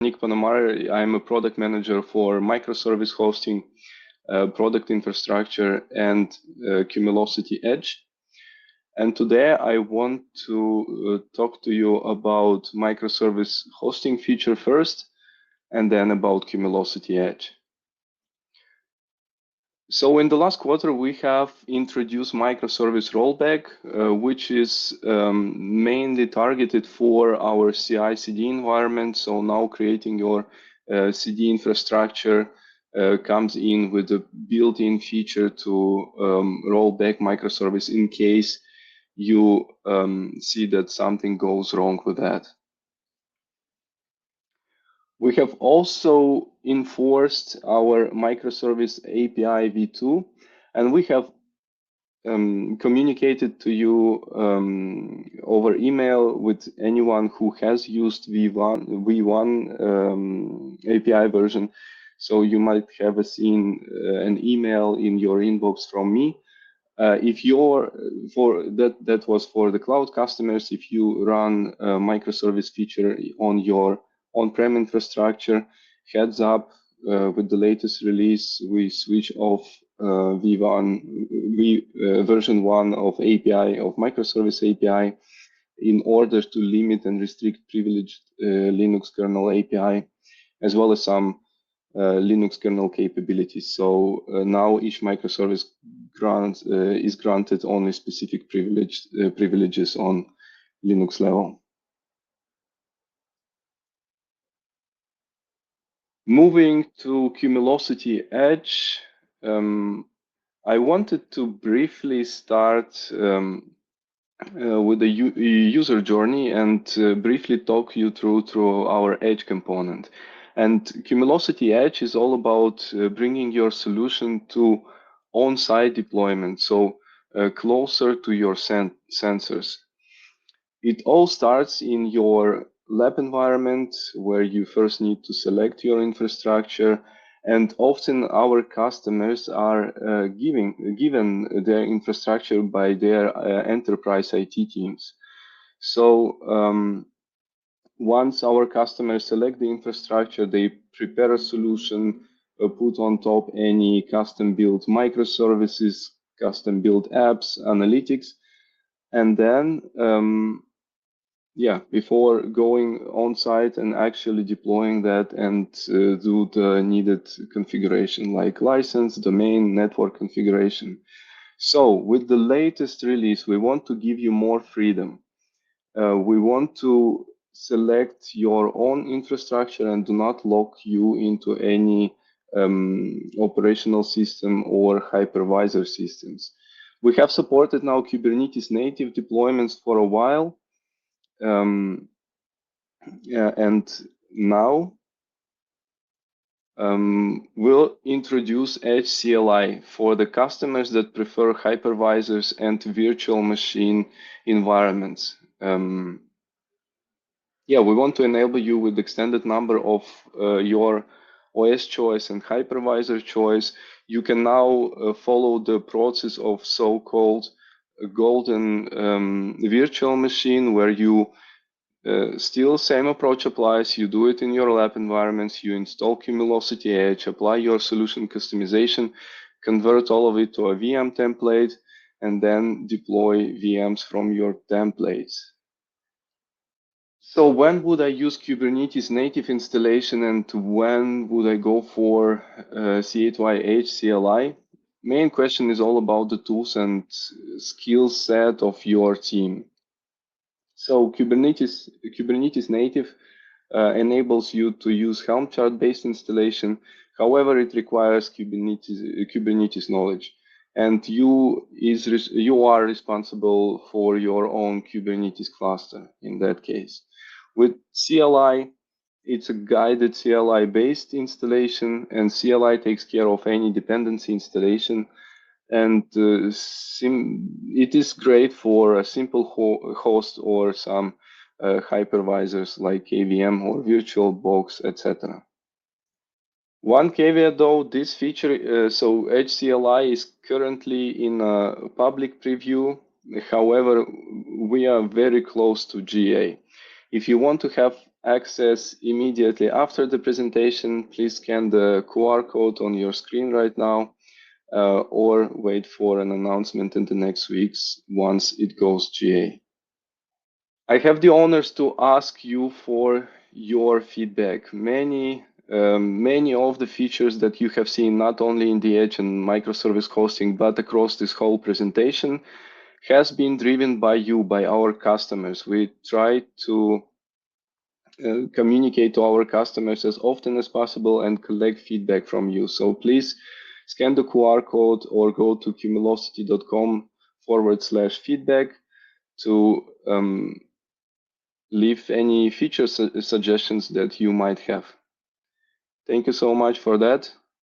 I'm a product manager for microservice hosting, product infrastructure, and Cumulocity Edge. And today I want to talk to you about microservice hosting feature first, and then about Cumulocity Edge. So in the last quarter, we have introduced microservice rollback, which is mainly targeted for our CI/CD environment. So now creating your CD infrastructure comes in with a built-in feature to roll back microservice in case you see that something goes wrong with that. We have also enforced our microservice API v2, and we have communicated to you over email with anyone who has used V1 API version. So you might have seen an email in your inbox from me. If you're that was for the cloud customers. If you run a microservice feature on your on-prem infrastructure, heads up, with the latest release, we switch off version 1 of API of microservice API in order to limit and restrict privileged Linux kernel API, as well as some Linux kernel capabilities. So now each microservice is granted only specific privileges on Linux level. Moving to Cumulocity Edge, I wanted to briefly start with the user journey and briefly talk you through our Edge component. And Cumulocity Edge is all about bringing your solution to on-site deployment, so closer to your sensors. It all starts in your lab environment, where you first need to select your infrastructure, and often our customers are given their infrastructure by their enterprise IT teams. So once our customers select the infrastructure, they prepare a solution, put on top any custom-built microservices, custom-built apps, analytics, and then before going on site and actually deploying that and do the needed configuration like license, domain, network configuration. So with the latest release, we want to give you more freedom. We want to select your own infrastructure and do not lock you into any operational system or hypervisor systems. We have supported now Kubernetes native deployments for a while. And now we'll introduce Edge CLI for the customers that prefer hypervisors and virtual machine environments. We want to enable you with extended number of your OS choice and hypervisor choice. You can now follow the process of so-called golden virtual machine, where you still same approach applies. You do it in your lab environments. You install Cumulocity Edge, apply your solution customization, convert all of it to a VM template, and then deploy VMs from your templates. So when would I use Kubernetes native installation, and when would I go for C8Y Edge CLI? Main question is all about the tools and skill set of your team. So Kubernetes native enables you to use Helm chart-based installation. However, it requires Kubernetes knowledge, and you are responsible for your own Kubernetes cluster in that case. With CLI, it's a guided CLI-based installation, and CLI takes care of any dependency installation. And it is great for a simple host or some hypervisors like KVM or VirtualBox, etc. One caveat though, this feature, so Edge CLI is currently in a public preview. However, we are very close to GA. If you want to have access immediately after the presentation, please scan the QR code on your screen right now, or wait for an announcement in the next weeks once it goes GA. I have the honors to ask you for your feedback. Many of the features that you have seen, not only in the Edge and microservice hosting, but across this whole presentation, has been driven by you, by our customers. We try to communicate to our customers as often as possible and collect feedback from you. So please scan the QR code or go to cumulocity.com/feedback to leave any feature suggestions that you might have. Thank you so much for that.